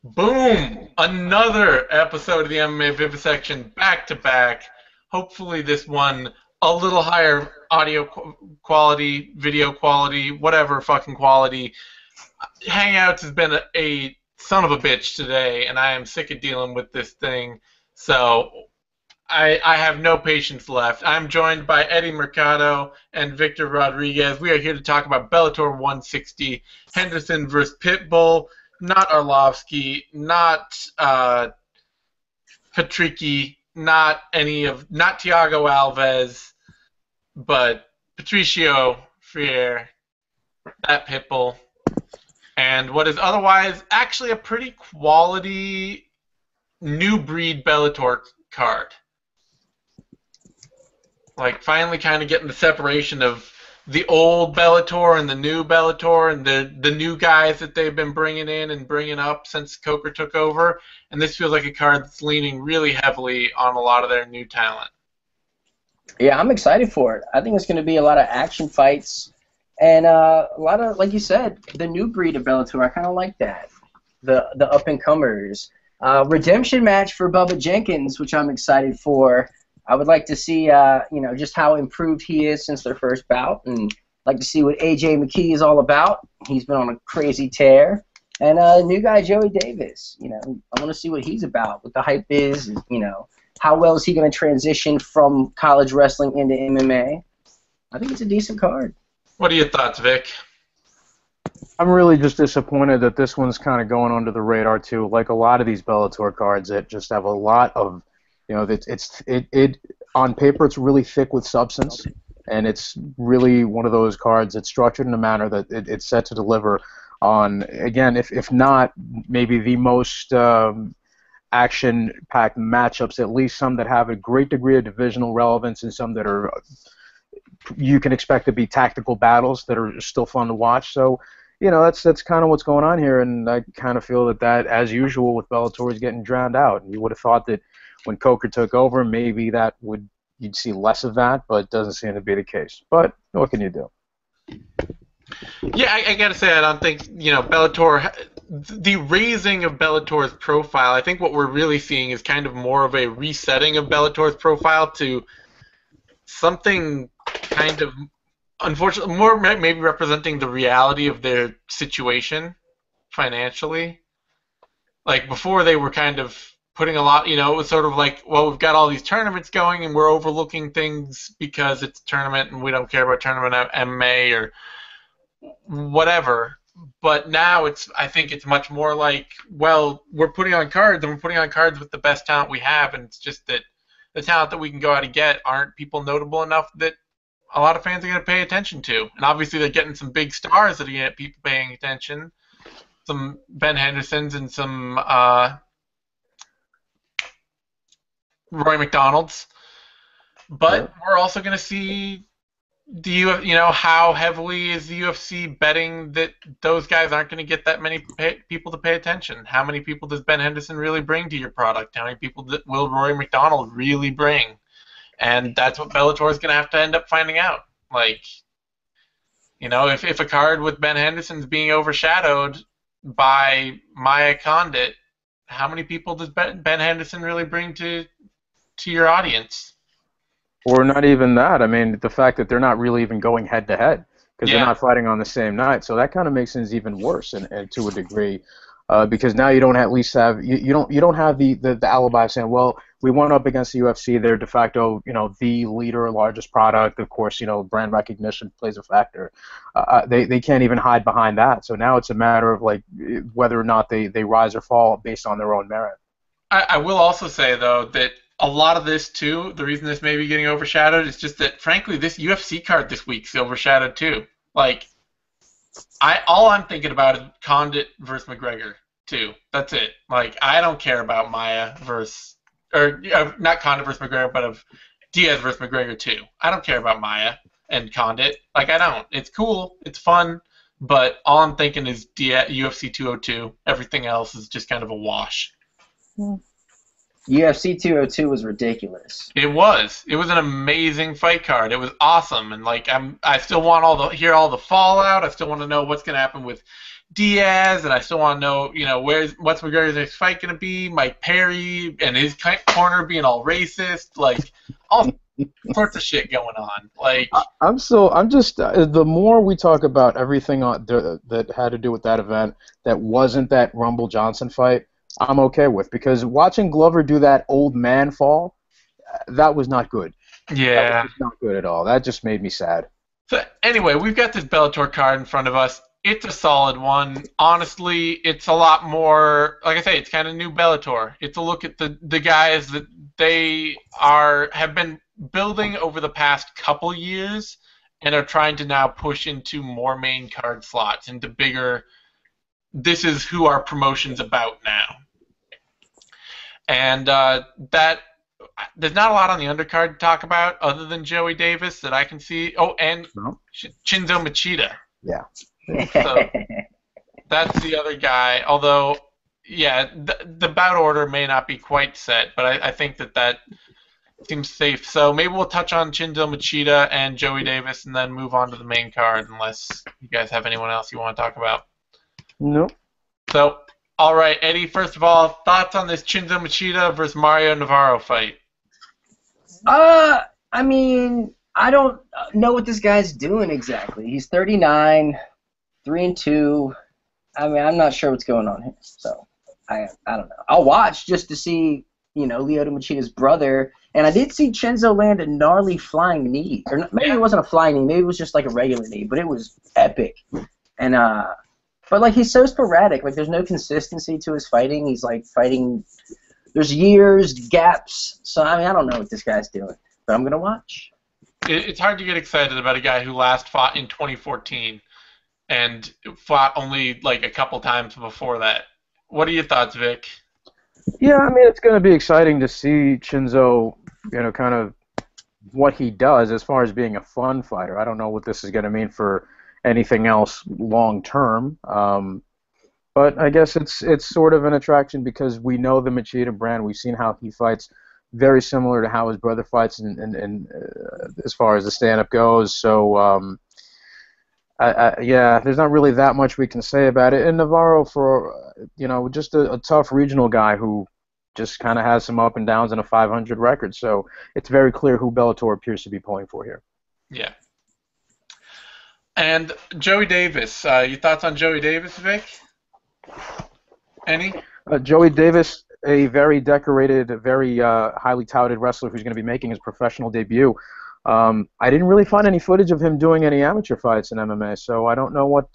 Boom! Another episode of the MMA Vivisection back to back. Hopefully, this one a little higher audio quality, video quality, whatever fucking quality. Hangouts has been a son of a bitch today, and I am sick of dealing with this thing. So I have no patience left. I'm joined by Eddie Mercado and Victor Rodriguez. We are here to talk about Bellator 160, Henderson versus Pitbull, not Arlovsky, not Patricky, not Thiago Alves, but Patricio Freire, that Pitbull, and what is otherwise actually a pretty quality new breed Bellator card. Like, finally kind of getting the separation of the old Bellator and the new Bellator and the new guys that they've been bringing in and bringing up since Coker took over. And this feels like a card that's leaning really heavily on a lot of their new talent. Yeah, I'm excited for it. I think it's going to be a lot of action fights and a lot of, like you said, the new breed of Bellator. I kind of like that. The up-and-comers. Redemption match for Bubba Jenkins, which I'm excited for. I would like to see, just how improved he is since their first bout, and like to see what AJ McKee is all about. He's been on a crazy tear, and new guy Joey Davis. I want to see what he's about, what the hype is. And, how well is he going to transition from college wrestling into MMA? I think it's a decent card. What are your thoughts, Vic? I'm really just disappointed that this one's kind of going under the radar too. Like a lot of these Bellator cards that just have a lot of. It on paper it's really thick with substance, and it's really one of those cards that's structured in a manner that it's set to deliver on, again, if not maybe the most action-packed matchups, at least some that have a great degree of divisional relevance and some that are you can expect to be tactical battles that are still fun to watch. So, that's kind of what's going on here, and I kind of feel that as usual with Bellator is getting drowned out. And you would have thought that when Coker took over, maybe you'd see less of that, but it doesn't seem to be the case. But what can you do? Yeah, I gotta say, I don't think Bellator, the raising of Bellator's profile. I think what we're really seeing is kind of more of a resetting of Bellator's profile to something kind of, unfortunately, more maybe representing the reality of their situation financially. Like before, they were kind of putting a lot, it was sort of like, well, we've got all these tournaments going and we're overlooking things because it's a tournament and we don't care about tournament MMA or whatever. But now I think it's much more like, well, we're putting on cards and we're putting on cards with the best talent we have, and it's just that the talent that we can go out and get aren't people notable enough that a lot of fans are going to pay attention to. And obviously they're getting some big stars that are going to get people paying attention. Some Ben Hendersons and some Roy McDonald's, but we're also going to see how heavily is the UFC betting that those guys aren't going to get that many people to pay attention? How many people does Ben Henderson really bring to your product? How many people will Roy McDonald really bring? And that's what Bellator is going to have to end up finding out. Like, if a card with Ben Henderson's being overshadowed by Maya Condit, how many people does Ben Henderson really bring to your audience? Or not even that. I mean, the fact that they're not really even going head-to-head because they're not fighting on the same night. So that kind of makes things even worse, and to a degree, because now you don't at least have you don't have the alibi saying, well, we went up against the UFC. They're de facto the leader, largest product. Of course, brand recognition plays a factor. They can't even hide behind that. So now it's a matter of like whether or not they rise or fall based on their own merit. I will also say though that a lot of this too, the reason this may be getting overshadowed is just that, frankly, this UFC card this week's overshadowed too. Like, all I'm thinking about is Condit versus McGregor too. That's it. Like, I don't care about Maya versus, or not Condit versus McGregor, but of Diaz versus McGregor too. I don't care about Maya and Condit. Like, I don't. It's cool. It's fun. But all I'm thinking is UFC 202. Everything else is just kind of a wash. UFC 202 was ridiculous. It was. It was an amazing fight card. It was awesome, and like I still want hear all the fallout. I still want to know what's going to happen with Diaz, and I still want to know, what's McGregor's next fight going to be? Mike Perry and his corner being all racist, like all sorts of shit going on. Like I'm just the more we talk about everything that had to do with that event that wasn't that Rumble Johnson fight, I'm okay with, because watching Glover do that old man fall, that was not good. Yeah. That was just not good at all. That just made me sad. So anyway, we've got this Bellator card in front of us. It's a solid one. Honestly, it's a lot more, like I say, it's kind of new Bellator. It's a look at the guys that they have been building over the past couple years and are trying to now push into more main card slots, into bigger, this is who our promotion's about now. And there's not a lot on the undercard to talk about other than Joey Davis that I can see. Oh, and Shinzo Machida. Yeah. So that's the other guy. Although, yeah, the bout order may not be quite set, but I think that seems safe. So maybe we'll touch on Shinzo Machida and Joey Davis and then move on to the main card, unless you guys have anyone else you want to talk about. Nope. So, all right, Eddie, first of all, thoughts on this Shinzo Machida versus Mario Navarro fight? I mean, I don't know what this guy's doing exactly. He's 39, 3-2. I mean, I'm not sure what's going on here. So, I don't know. I'll watch just to see, Lyoto Machida's brother. And I did see Chenzo land a gnarly flying knee. Or maybe it wasn't a flying knee. Maybe it was just like a regular knee. But it was epic. And, but, like, he's so sporadic. Like, there's no consistency to his fighting. He's, like, fighting. There's years, gaps. So, I mean, I don't know what this guy's doing. But I'm going to watch. It's hard to get excited about a guy who last fought in 2014 and fought only, like, a couple times before that. What are your thoughts, Vic? Yeah, I mean, it's going to be exciting to see Shinzo, kind of what he does as far as being a fun fighter. I don't know what this is going to mean for anything else long term, but I guess it's sort of an attraction because we know the Machida brand. We've seen how he fights, very similar to how his brother fights, and as far as the stand-up goes. So yeah, there's not really that much we can say about it. And Navarro, for just a tough regional guy who just kind of has some up and downs and a 500 record. So it's very clear who Bellator appears to be pulling for here. Yeah. And Joey Davis, your thoughts on Joey Davis, Vic? Any? Joey Davis, a very decorated, very highly touted wrestler who's going to be making his professional debut. I didn't really find any footage of him doing any amateur fights in MMA, so I don't know what.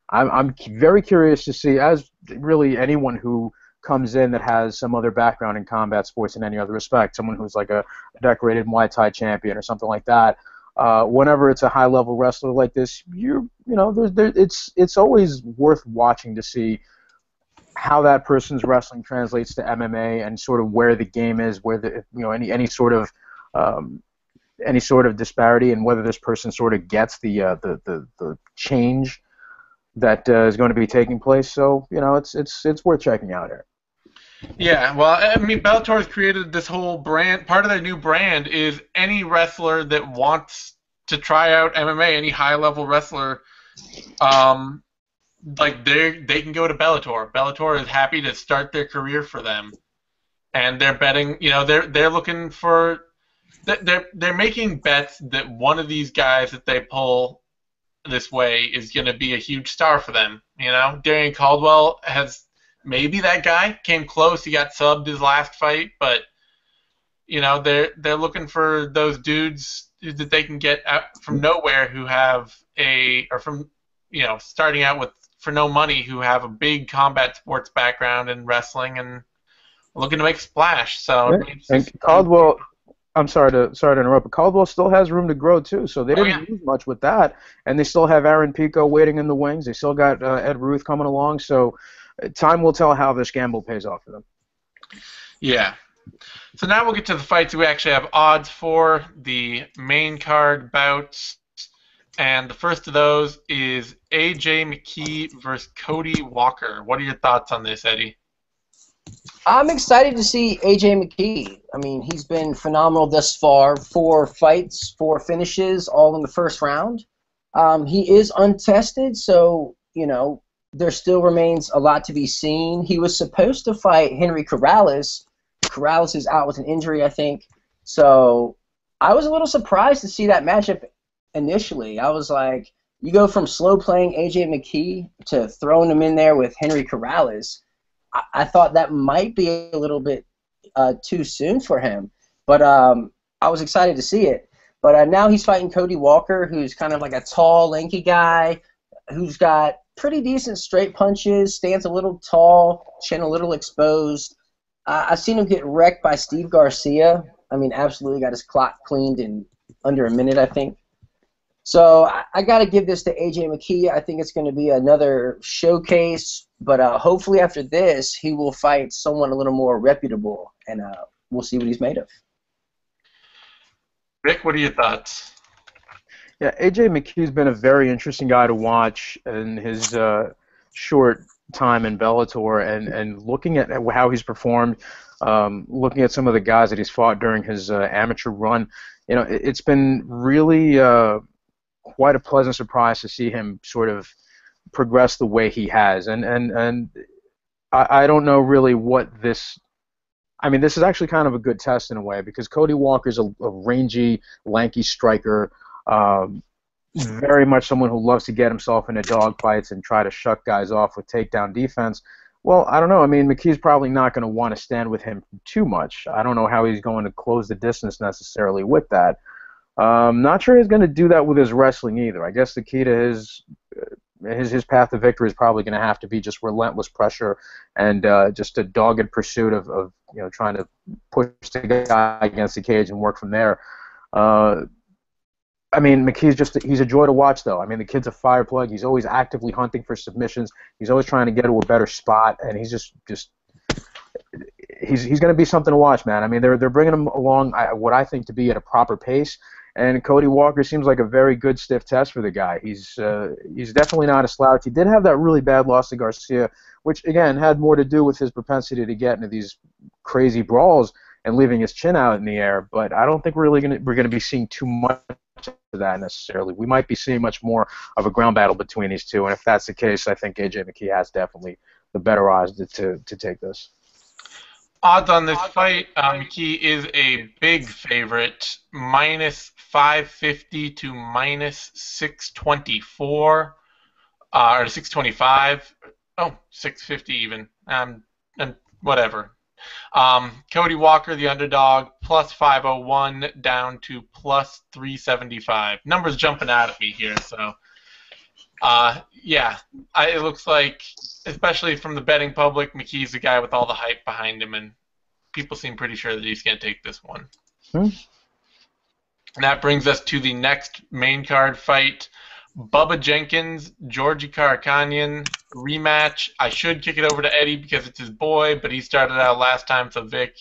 I'm very curious to see, as really anyone who comes in that has some other background in combat sports in any other respect, someone who's like a decorated Muay Thai champion or something like that. Whenever it's a high-level wrestler like this, it's always worth watching to see how that person's wrestling translates to MMA and sort of where the game is, where the any sort of disparity, and whether this person sort of gets the change that is going to be taking place. So it's worth checking out here. Yeah, well, I mean, Bellator has created this whole brand. Part of their new brand is any wrestler that wants to try out MMA, any high-level wrestler, like they can go to Bellator. Bellator is happy to start their career for them, and they're betting. They're looking for. They're making bets that one of these guys that they pull this way is going to be a huge star for them. Darian Caldwell has. Maybe that guy came close. He got subbed his last fight, but they're looking for those dudes that they can get out from nowhere who have starting out for no money, who have a big combat sports background in wrestling and looking to make a splash. So and Caldwell, I'm sorry to interrupt, but Caldwell still has room to grow too. So they didn't lose much with that, and they still have Aaron Pico waiting in the wings. They still got Ed Ruth coming along. So. Time will tell how this gamble pays off for them. Yeah. So now we'll get to the fights we actually have odds for, the main card bouts. And the first of those is AJ McKee versus Cody Walker. What are your thoughts on this, Eddie? I'm excited to see AJ McKee. I mean, he's been phenomenal thus far. 4 fights, 4 finishes, all in the first round. He is untested, so there still remains a lot to be seen. He was supposed to fight Henry Corrales. Corrales is out with an injury, I think. So I was a little surprised to see that matchup initially. I was like, you go from slow playing AJ McKee to throwing him in there with Henry Corrales. I thought that might be a little bit too soon for him. But I was excited to see it. But now he's fighting Cody Walker, who's kind of like a tall, lanky guy who's got pretty decent straight punches, stands a little tall, chin a little exposed. I've seen him get wrecked by Steve Garcia. I mean, absolutely got his clock cleaned in under a minute, I think. So I got to give this to AJ McKee. I think it's going to be another showcase, but hopefully after this, he will fight someone a little more reputable, and we'll see what he's made of. Rick, what are your thoughts? Yeah, AJ McKee's been a very interesting guy to watch in his short time in Bellator, and looking at how he's performed, looking at some of the guys that he's fought during his amateur run, it's been really quite a pleasant surprise to see him sort of progress the way he has, and I don't know really what this. I mean, this is actually kind of a good test in a way, because Cody Walker's a rangy, lanky striker, very much someone who loves to get himself into dogfights and try to shut guys off with takedown defense. Well, I don't know. I mean, McKee's probably not going to want to stand with him too much. I don't know how he's going to close the distance necessarily with that. Not sure he's going to do that with his wrestling either. I guess the key to his path to victory is probably going to have to be just relentless pressure and just a dogged pursuit of trying to push the guy against the cage and work from there. I mean, McKee's he's a joy to watch, though. I mean, the kid's a fire plug. He's always actively hunting for submissions. He's always trying to get to a better spot, and he's he's going to be something to watch, man. I mean, they're bringing him along what I think to be at a proper pace, and Cody Walker seems like a very good stiff test for the guy. He's definitely not a slouch. He did have that really bad loss to Garcia, which again had more to do with his propensity to get into these crazy brawls and leaving his chin out in the air. But I don't think we're going to be seeing too much of that necessarily. We might be seeing much more of a ground battle between these two, and if that's the case, I think AJ McKee has definitely the better odds to take this. Odds on this fight, McKee is a big favorite, minus 550 to minus 624, or 625. Oh, 650 even. And whatever. Cody Walker, the underdog, plus 501 down to plus 375. Numbers jumping out at me here, so yeah, it looks like, especially from the betting public, McKee's the guy with all the hype behind him, and people seem pretty sure that he's going to take this one. And that brings us to the next main card fight. Bubba Jenkins, Georgi Karakhanyan rematch. I should kick it over to Eddie because it's his boy, but he started out last time, so Vic,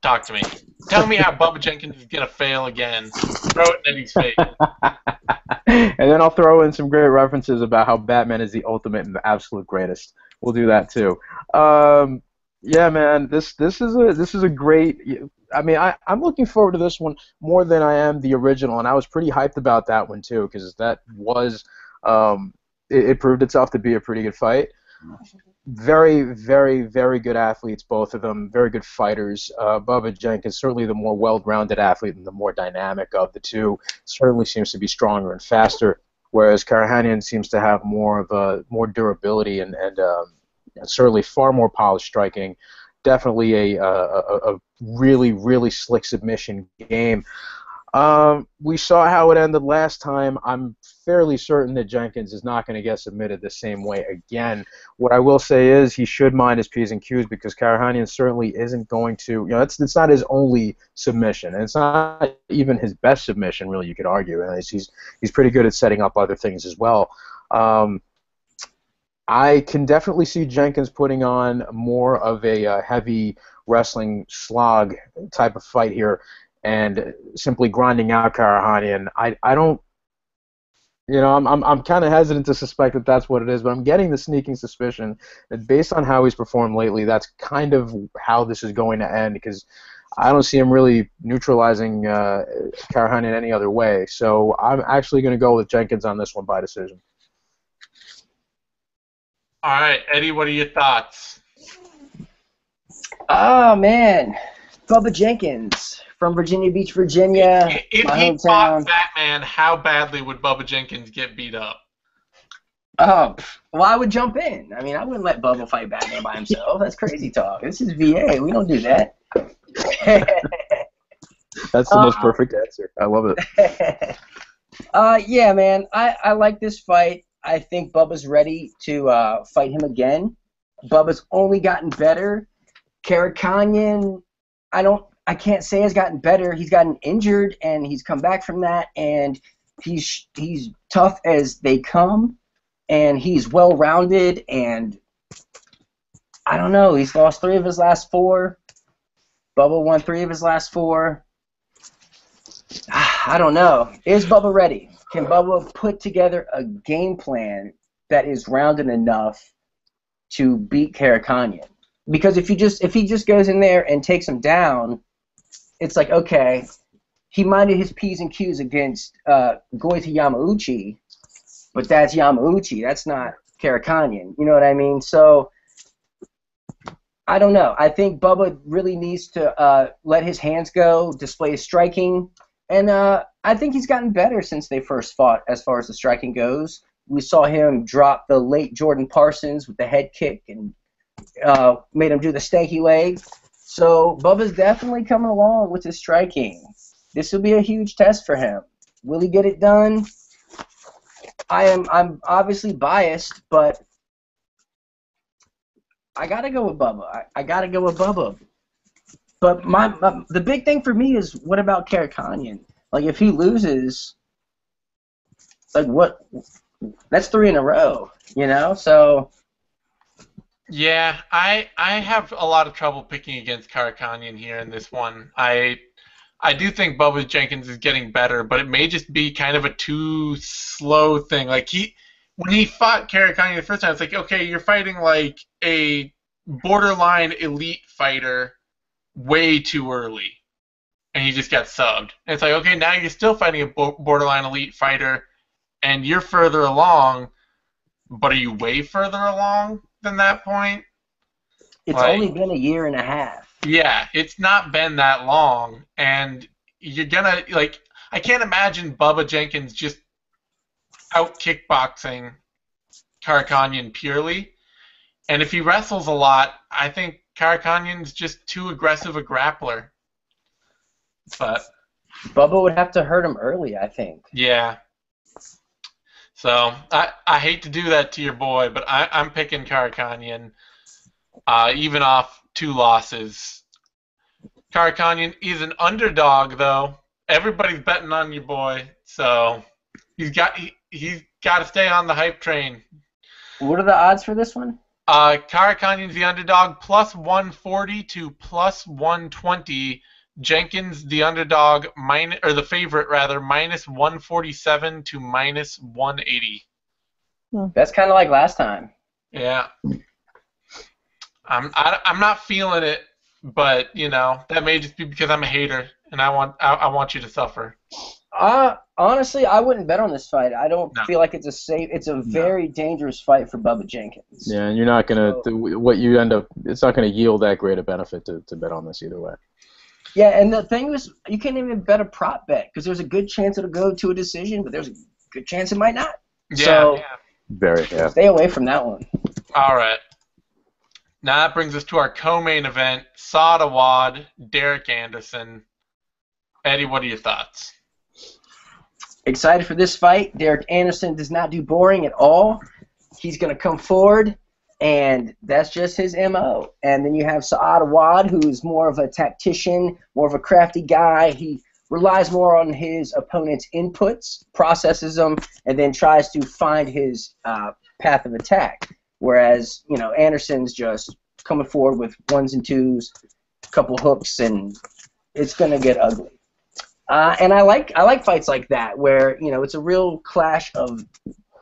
talk to me. Tell me how Bubba Jenkins is going to fail again. Throw it in Eddie's face. And then I'll throw in some great references about how Batman is the ultimate and the absolute greatest. We'll do that too. Yeah, man, this is a great. I mean, I'm looking forward to this one more than I am the original, and I was pretty hyped about that one too, because that was it proved itself to be a pretty good fight. Very, very, very good athletes, both of them. Very good fighters. Bubba Jenkins, certainly the more well-rounded athlete and the more dynamic of the two. Certainly seems to be stronger and faster, whereas Karakhanyan seems to have more durability and certainly far more polished striking. Definitely a really, really slick submission game. We saw how it ended last time. I'm fairly certain that Jenkins is not going to get submitted the same way again. What I will say is he should mind his P's and Q's, because Karakhanyan certainly isn't going to, it's not his only submission, and it's not even his best submission, really, you could argue. And he's pretty good at setting up other things as well. I can definitely see Jenkins putting on more of a heavy wrestling slog type of fight here and simply grinding out Karakhanyan. I don't, I'm kind of hesitant to suspect that that's what it is, but I'm getting the sneaking suspicion that based on how he's performed lately, that's kind of how this is going to end, because I don't see him really neutralizing Karakhanyan any other way. So I'm actually going to go with Jenkins on this one by decision. All right, Eddie, what are your thoughts? Oh man, Bubba Jenkins from Virginia Beach, Virginia, If my he fought hometown. Batman, how badly would Bubba Jenkins get beat up? Oh, well, I would jump in. I mean, I wouldn't let Bubba fight Batman by himself. That's crazy talk. This is VA. We don't do that. That's the most perfect answer. I love it. Yeah, man. I like this fight. I think Bubba's ready to fight him again. Bubba's only gotten better. Karakanyan, I can't say has gotten better. He's gotten injured and he's come back from that, and he's tough as they come, and he's well rounded, and I don't know. He's lost 3 of his last 4. Bubba won 3 of his last 4. I don't know. Is Bubba ready? Can Bubba put together a game plan that is rounded enough to beat Karakanyan? Because if he just goes in there and takes him down, it's like, okay, he minded his P's and Q's against Goiti Yamauchi, but that's Yamauchi. That's not Karakanyan. You know what I mean? So I don't know. I think Bubba really needs to let his hands go, display his striking, and I think he's gotten better since they first fought as far as the striking goes. We saw him drop the late Jordan Parsons with the head kick and made him do the stanky leg. So Bubba's definitely coming along with his striking. This will be a huge test for him. Will he get it done? I'm obviously biased, but I gotta go with Bubba. I gotta go with Bubba. But the big thing for me is, what about Karakanyan? Like, if he loses, like, what? That's 3 in a row, you know? So Yeah, I have a lot of trouble picking against Karakanyan here in this one. I do think Bubba Jenkins is getting better, but it may just be kind of a too slow thing. Like, when he fought Karakanyan the first time, it's like, okay, you're fighting like a borderline elite fighter way too early, and he just got subbed. And it's like, okay, now you're still fighting a borderline elite fighter, and you're further along, but are you way further along than that point? it's Like, only been a year and a half. yeah, it's not been that long, and you're gonna, like, I can't imagine Bubba Jenkins just out kickboxing Karakanyan purely. And if he wrestles a lot, I think Karakanyan's just too aggressive a grappler. But Bubba would have to hurt him early, I think. yeah. So I hate to do that to your boy, but I'm picking Karakanyan, even off 2 losses. Karakanyan is an underdog, though. Everybody's betting on your boy, so he's got to stay on the hype train. What are the odds for this one? Karakanyan's the underdog, plus 140 to plus 120. Jenkins, the underdog, the favorite rather, minus 147 to minus 180. That's kind of like last time. Yeah. I'm not feeling it, but that may just be because I'm a hater and I want you to suffer. Honestly, I wouldn't bet on this fight. I don't feel like it's a safe. It's a very dangerous fight for Bubba Jenkins. Yeah, and you're not gonna. It's not gonna yield that great a benefit to bet on this either way. Yeah, and the thing is, you can't even bet a prop bet because there's a good chance it'll go to a decision, but there's a good chance it might not. Yeah. Stay away from that one. All right. Now that brings us to our co-main event: Sadawad, Derek Anderson. Eddie, what are your thoughts? Excited for this fight. Derek Anderson does not do boring at all. He's going to come forward, and that's just his MO. And then you have Saad Awad, who's more of a tactician, more of a crafty guy. He relies more on his opponent's inputs, processes them, and then tries to find his path of attack. Whereas, Anderson's just coming forward with 1s and 2s, a couple hooks, and it's going to get ugly. And I like fights like that where it's a real clash of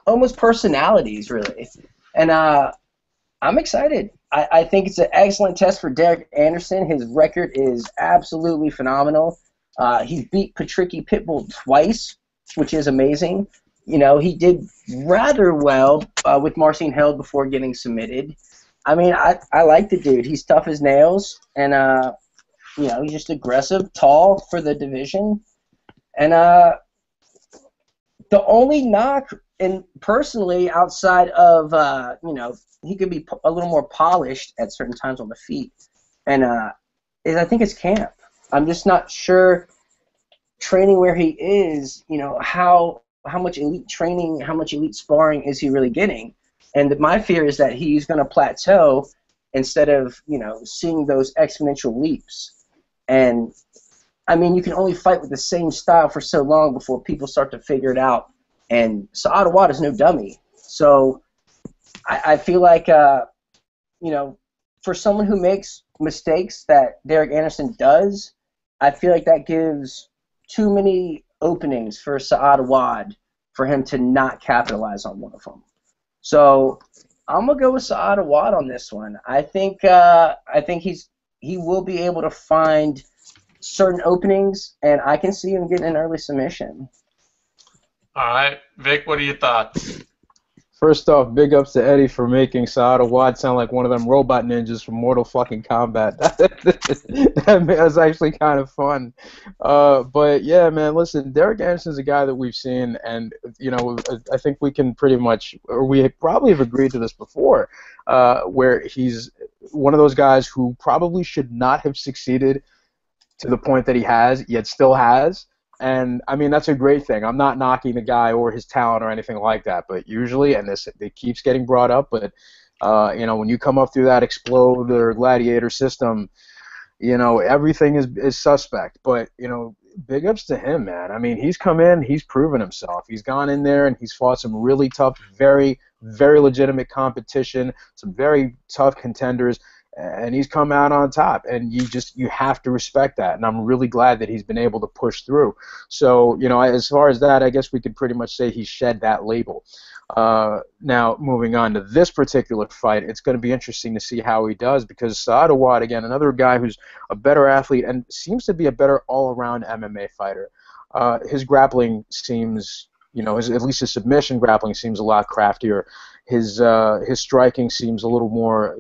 almost personalities, really. And I'm excited. I think it's an excellent test for Derek Anderson. His record is absolutely phenomenal. He's beat Patricky Pitbull twice, which is amazing. he did rather well with Marcin Held before getting submitted. I mean, I like the dude. He's tough as nails, and he's just aggressive, tall for the division. And the only knock, and personally, outside of he could be a little more polished at certain times on the feet, and is I think it's camp. I'm just not sure training where he is. How much elite training, how much elite sparring is he really getting? And my fear is that he's going to plateau instead of seeing those exponential leaps. And I mean, you can only fight with the same style for so long before people start to figure it out. And Saad Awad is no dummy. So I feel like, for someone who makes mistakes that Derek Anderson does, I feel like that gives too many openings for Saad Awad for him to not capitalize on one of them. So I'm going to go with Saad Awad on this one. I think he will be able to find certain openings, and I can see him getting an early submission. All right, Vic, what are your thoughts? First off, big ups to Eddie for making Saad Awad sound like one of them robot ninjas from Mortal fucking Kombat. That was actually kind of fun. But yeah, man, listen, Derek Anderson's a guy that we've seen, and I think we can pretty much, or we probably have agreed to this before, where he's one of those guys who probably should not have succeeded to the point that he has, yet still has. And, I mean, that's a great thing. I'm not knocking the guy or his talent or anything like that, but usually, and it keeps getting brought up, but, when you come up through that Explode or Gladiator system, everything is suspect. But, big ups to him, man. I mean, he's come in, he's proven himself. He's gone in there and he's fought some really tough, very, very legitimate competition, some very tough contenders, and he's come out on top, and you have to respect that, and I'm really glad that he's been able to push through. So, as far as that, I guess we could pretty much say he shed that label. Now, moving on to this particular fight, it's going to be interesting to see how he does, because Saad Awad, again, another guy who's a better athlete and seems to be a better all-around MMA fighter. His grappling seems, at least his submission grappling seems a lot craftier. His striking seems a little more,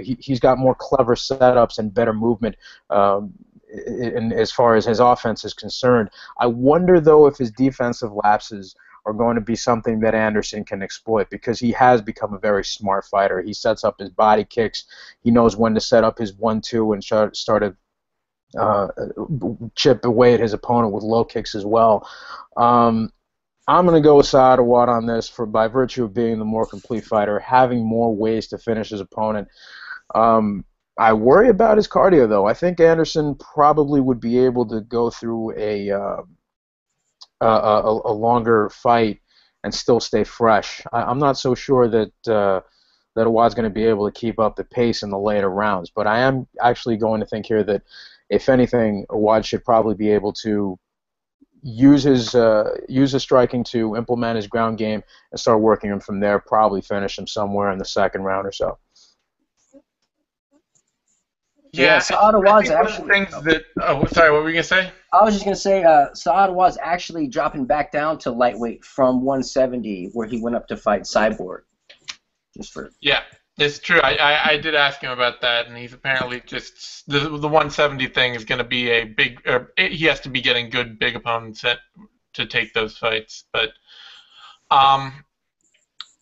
he's got more clever setups and better movement as far as his offense is concerned. I wonder, though, if his defensive lapses are going to be something that Anderson can exploit, because he has become a very smart fighter. He sets up his body kicks. He knows when to set up his 1-2 and start to chip away at his opponent with low kicks as well. I'm going to go with Saad Awad on this by virtue of being the more complete fighter, having more ways to finish his opponent. I worry about his cardio, though. I think Anderson probably would be able to go through a longer fight and still stay fresh. I'm not so sure that Awad's going to be able to keep up the pace in the later rounds, but I am actually going to think here that, if anything, Awad should probably be able to use his striking to implement his ground game and start working him from there, probably finish him somewhere in the second round or so. Yeah, Saad Awad's actually... things that... Oh, sorry, what were you going to say? I was just going to say Saad Awad's actually dropping back down to lightweight from 170, where he went up to fight Cyborg. Yeah, it's true. I did ask him about that, and he's apparently just... The 170 thing is going to be a big... he has to be getting good, big opponents to take those fights. But,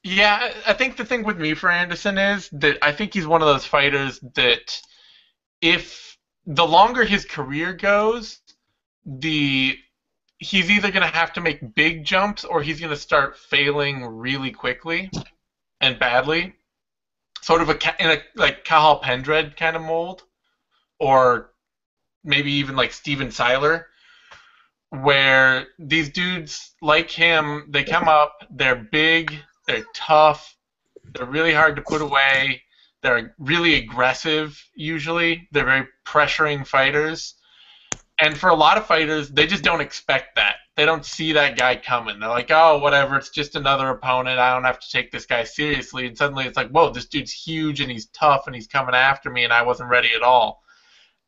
yeah, I think the thing with me for Anderson is that I think he's one of those fighters that... If the longer his career goes, he's either going to have to make big jumps or he's going to start failing really quickly and badly, sort of in a like Cathal Pendred kind of mold, or maybe even like Steven Seiler, where these dudes like him, they come up, they're big, they're tough, they're really hard to put away. They're really aggressive, usually. They're very pressuring fighters. And for a lot of fighters, they just don't expect that. They don't see that guy coming. They're like, oh, whatever, it's just another opponent. I don't have to take this guy seriously. And suddenly it's like, whoa, this dude's huge and he's tough and he's coming after me and I wasn't ready at all.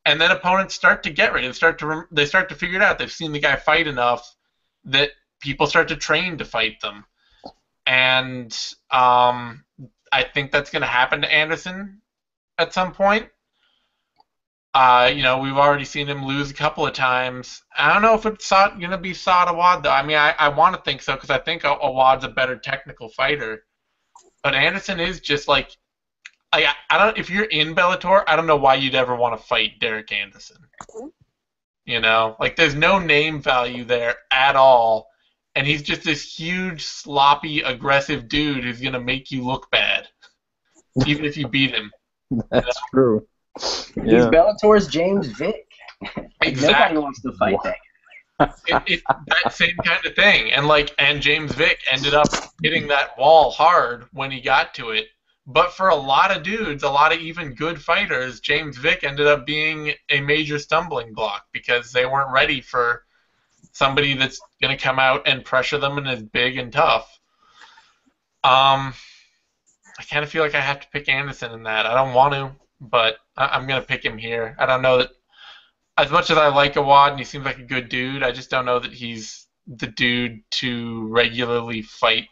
And then opponents start to get ready. They start to figure it out. They've seen the guy fight enough that people start to train to fight them. And I think that's going to happen to Anderson at some point. We've already seen him lose a couple of times. I don't know if it's going to be Saad Awad, though. I mean, I want to think so because I think Awad's a better technical fighter. But Anderson is just like I don't. If you're in Bellator, I don't know why you'd ever want to fight Derek Anderson. Like there's no name value there at all, and he's just this huge, sloppy, aggressive dude who's gonna make you look bad, even if you beat him. That's true. He's Bellator's James Vick. Exactly. Nobody wants to fight that. That same kind of thing, and James Vick ended up hitting that wall hard when he got to it. But for a lot of dudes, a lot of even good fighters, James Vick ended up being a major stumbling block because they weren't ready for somebody that's going to come out and pressure them and is big and tough. I kind of feel like I have to pick Anderson in that. I don't want to, but I'm going to pick him here. I don't know that, as much as I like Awad and he seems like a good dude, I just don't know that he's the dude to regularly fight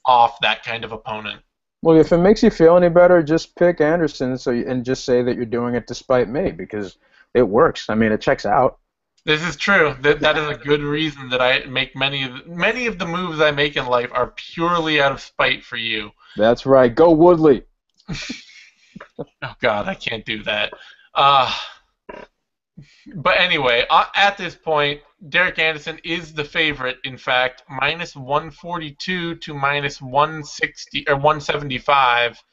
off that kind of opponent. Well, if it makes you feel any better, just pick Anderson and just say that you're doing it despite me because it works. I mean, it checks out. This is true. That is a good reason that I make many of the moves I make in life are purely out of spite for you. That's right. Go Woodley. Oh God, I can't do that. But anyway, at this point, Derek Anderson is the favorite. In fact, minus 142 to minus 160 or 175.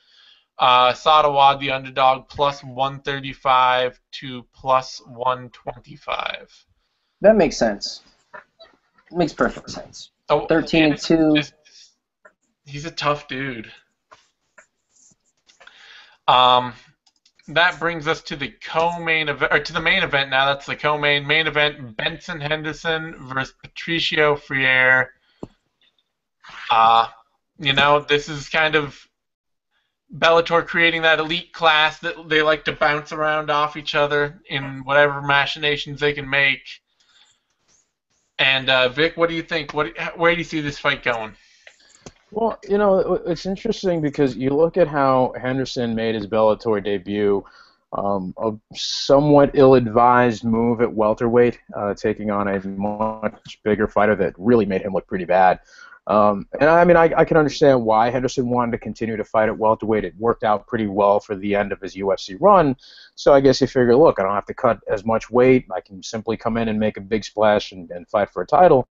Saad Awad, the underdog, plus 135 to plus 125. That makes sense. It makes perfect sense. 13-2. He's a tough dude. That brings us to the co-main event, or to the main event now. That's the co-main. Main event, Benson Henderson versus Patricio Freire. This is kind of Bellator creating that elite class that they like to bounce around off each other in whatever machinations they can make. And Vic, what do you think? Where do you see this fight going? Well, it's interesting because you look at how Henderson made his Bellator debut, a somewhat ill-advised move at welterweight, taking on a much bigger fighter that really made him look pretty bad. And I mean, I can understand why Henderson wanted to continue to fight at welterweight. It worked out pretty well for the end of his UFC run. So I guess he figured, look, I don't have to cut as much weight. I can simply come in and make a big splash and fight for a title.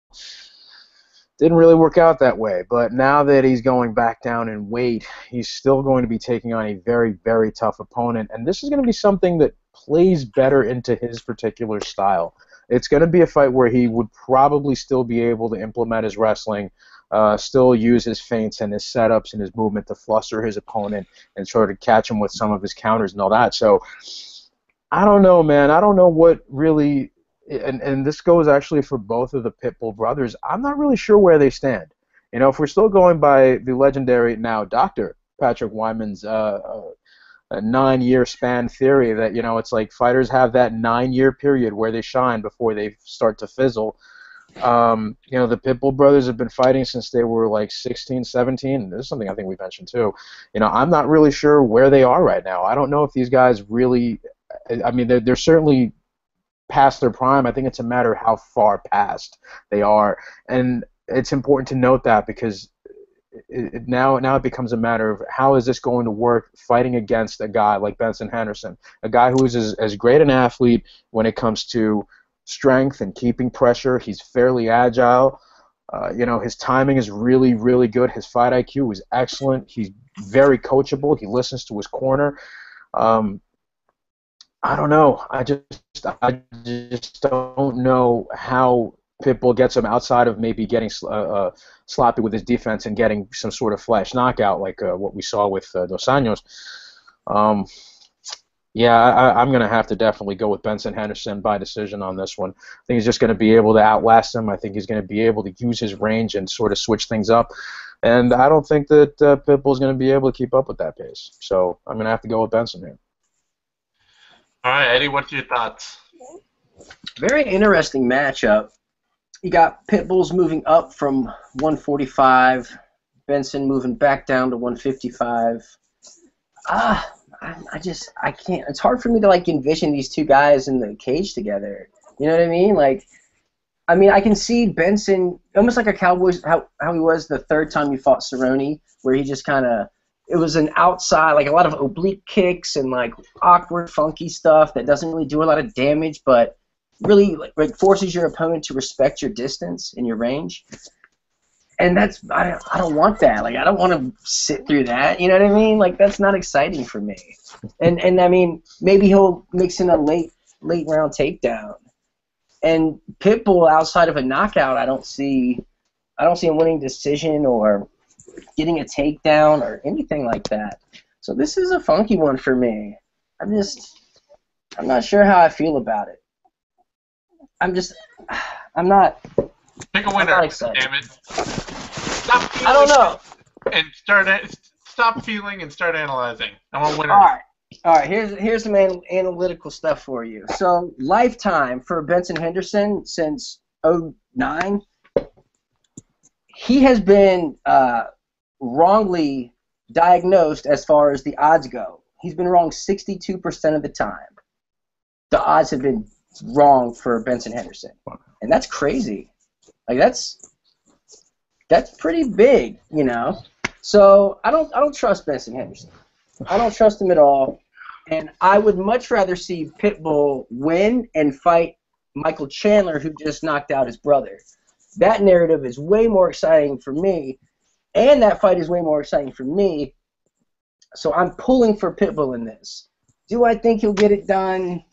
Didn't really work out that way, but now that he's going back down in weight, he's still going to be taking on a very, very tough opponent, and this is going to be something that plays better into his particular style. It's going to be a fight where he would probably still be able to implement his wrestling, still use his feints and his setups and his movement to fluster his opponent and sort of catch him with some of his counters and all that. So I don't know, man. I don't know what really... And this goes actually for both of the Pitbull brothers. I'm not really sure where they stand. If we're still going by the legendary now Dr. Patrick Wyman's a 9-year span theory that, it's like fighters have that 9-year period where they shine before they start to fizzle. The Pitbull brothers have been fighting since they were like 16, 17. This is something I think we mentioned too. I'm not really sure where they are right now. I don't know if these guys really, I mean, they're certainly past their prime. I think it's a matter of how far past they are, and it's important to note that because now it becomes a matter of how is this going to work fighting against a guy like Benson Henderson, a guy who is as great an athlete when it comes to strength and keeping pressure. He's fairly agile. His timing is really, really good. His fight IQ is excellent. He's very coachable. He listens to his corner. I don't know. I just don't know how Pitbull gets him outside of maybe getting sloppy with his defense and getting some sort of flash knockout like what we saw with Dos Anjos. I'm going to have to definitely go with Benson Henderson by decision on this one. I think he's just going to be able to outlast him. I think he's going to be able to use his range and sort of switch things up. And I don't think that Pitbull's going to be able to keep up with that pace. So I'm going to have to go with Benson here. All right, Eddie, what's your thoughts? Very interesting matchup. You got Pitbulls moving up from 145, Benson moving back down to 155. I can't. It's hard for me to like envision these two guys in the cage together. You know what I mean? Like, I mean, I can see Benson almost like a Cowboys how he was the third time he fought Cerrone, where he just kind of it was an outside like a lot of oblique kicks and like awkward, funky stuff that doesn't really do a lot of damage, but really like forces your opponent to respect your distance and your range. And that's I don't want that. Like I don't want to sit through that. You know what I mean? Like that's not exciting for me. And I mean maybe he'll mix in a late round takedown. And Pitbull outside of a knockout, I don't see a winning decision or getting a takedown or anything like that. So this is a funky one for me. I'm not sure how I feel about it. I'm not. Pick a winner. I'm not excited. Damn it. Stop feeling. I don't know. And stop feeling and start analyzing. I want winners. All right. Here's some analytical stuff for you. So lifetime for Benson Henderson since '09, he has been wrongly diagnosed as far as the odds go. He's been wrong 62% of the time. The odds have been wrong for Benson Henderson, and that's crazy. Like that's pretty big, you know. So I don't trust Benson Henderson. I don't trust him at all, and I would much rather see Pitbull win and fight Michael Chandler, who just knocked out his brother. That narrative is way more exciting for me, and that fight is way more exciting for me. So I'm pulling for Pitbull in this. Do I think he'll get it done?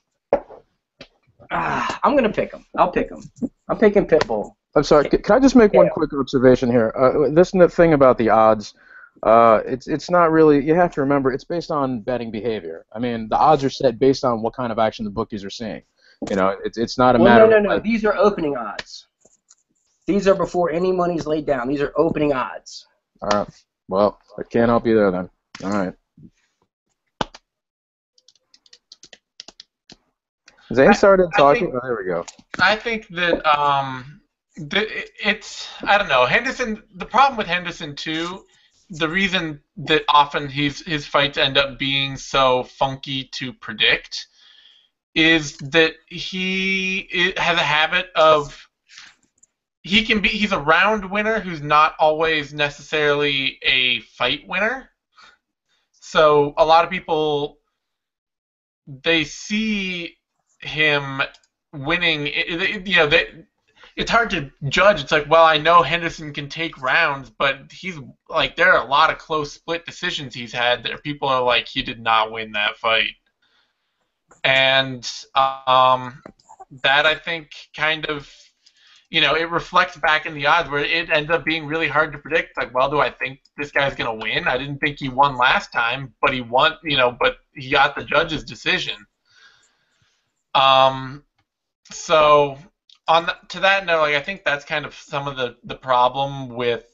I'm going to pick him. I'll pick him. I'm picking Pitbull. I'm sorry. Can I just make one quick observation here? This thing about the odds, it's not really. You have to remember it's based on betting behavior. I mean, the odds are set based on what kind of action the bookies are seeing. You know, it's not a matter. No. These are opening odds. These are before any money's laid down. These are opening odds. All right. Well, I can't help you there then. All right. Zane started talking. There we go. I think that it's I don't know Henderson. The problem with Henderson too, the reason that often his fights end up being so funky to predict, is that he has a habit of he's a round winner who's not always necessarily a fight winner. So a lot of people they see him winning, you know, it's hard to judge. It's like, well, I know Henderson can take rounds, but he's like, there are a lot of close split decisions he's had that people are like, he did not win that fight. And that I think kind of, you know, it reflects back in the odds where it ends up being really hard to predict. Like, well, do I think this guy's going to win? I didn't think he won last time, but he won, you know, but he got the judge's decision. So to that note, like I think that's kind of some of the problem with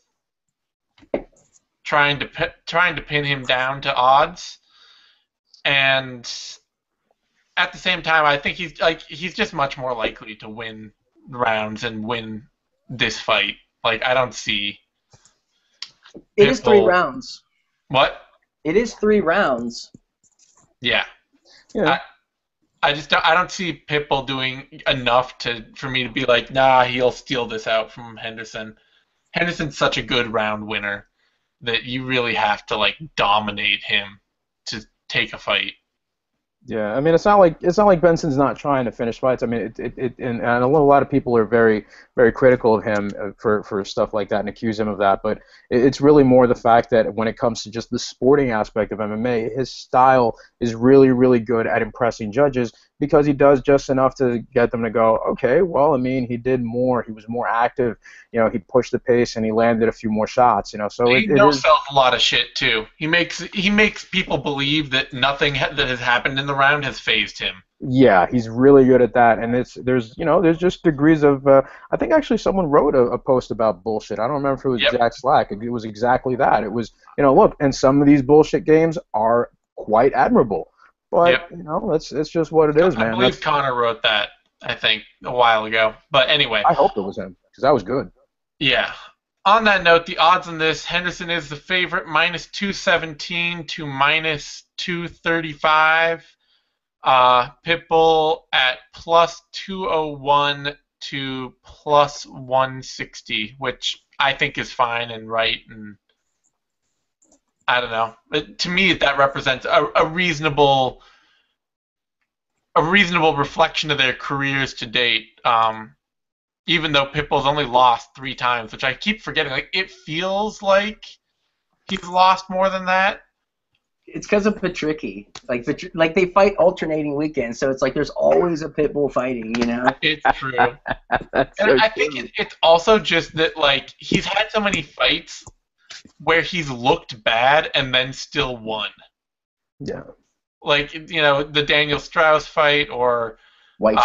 trying to pin him down to odds, and at the same time, I think he's just much more likely to win rounds and win this fight. Like I don't see. It is 3 rounds. What? It is 3 rounds. Yeah. Yeah. I don't see Pitbull doing enough for me to be like, nah, he'll steal this out from Henderson. Henderson's such a good round winner that you really have to like dominate him to take a fight. Yeah, I mean, it's not like Benson's not trying to finish fights. I mean, and I know a lot of people are very, very critical of him for stuff like that and accuse him of that. But it's really more the fact that when it comes to just the sporting aspect of MMA, his style is really, really good at impressing judges because he does just enough to get them to go, okay, well, I mean, he did more. He was more active. You know, he pushed the pace and he landed a few more shots. You know, so he no-sells a lot of shit too. He makes people believe that nothing that has happened in the round has fazed him. Yeah, he's really good at that, and there's just degrees of. I think actually someone wrote a post about bullshit. I don't remember if it was Jack Slack. It was exactly that. It was, you know, look, and some of these bullshit games are quite admirable, but you know, it's just what it is, man. I believe Connor wrote that, I think, a while ago. But anyway, I hope it was him. because that was good. Yeah. On that note, the odds on this, Henderson is the favorite, -217 to -235. Pitbull at +201 to +160, which I think is fine and right, and I don't know. To me, that represents a reasonable reflection of their careers to date. Even though Pitbull's only lost 3 times, which I keep forgetting. Like, it feels like he's lost more than that. It's because of Patricky. Like they fight alternating weekends, so it's like there's always a Pitbull fighting, you know? It's true. That's And so I think it's also just that, like, he's had so many fights where he's looked bad and then still won. Yeah. Like, you know, the Daniel Strauss fight, or White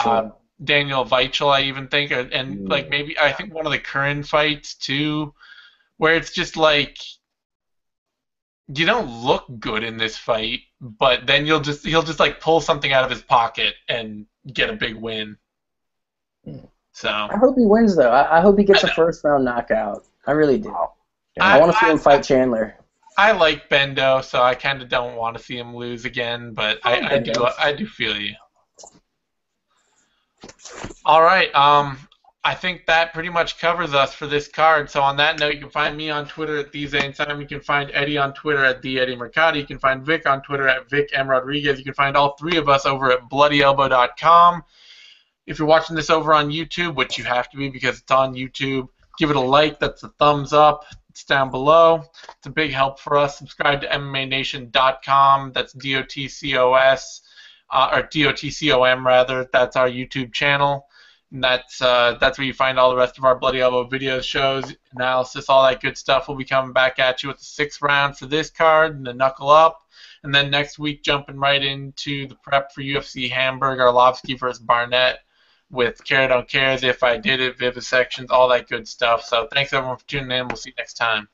Daniel Weichel, I even think, and like maybe I think one of the Curran fights too, where it's just like, you don't look good in this fight, but then he'll just like pull something out of his pocket and get a big win. So I hope he wins though. I hope he gets a first round knockout. I really do. I want to see him fight Chandler. I like Bendo, so I kind of don't want to see him lose again, but I do feel you. All right. I think that pretty much covers us for this card. So on that note, you can find me on Twitter at TheZaneTime. You can find Eddie on Twitter at TheEddieMercati. You can find Vic on Twitter at VicMRodriguez. You can find all 3 of us over at BloodyElbow.com. If you're watching this over on YouTube, which you have to be because it's on YouTube, give it a like. That's a thumbs up. It's down below. It's a big help for us. Subscribe to MMANation.com. That's DOTCOS. Or DOTCOM rather. That's our YouTube channel. And that's where you find all the rest of our Bloody Elbow videos, shows, analysis, all that good stuff. We'll be coming back at you with the 6th round for this card and the Knuckle Up. And then next week, jumping right into the prep for UFC Hamburg, Arlovsky versus Barnett with Care Don't Cares, If I Did It, Vivisections, all that good stuff. So thanks everyone for tuning in. We'll see you next time.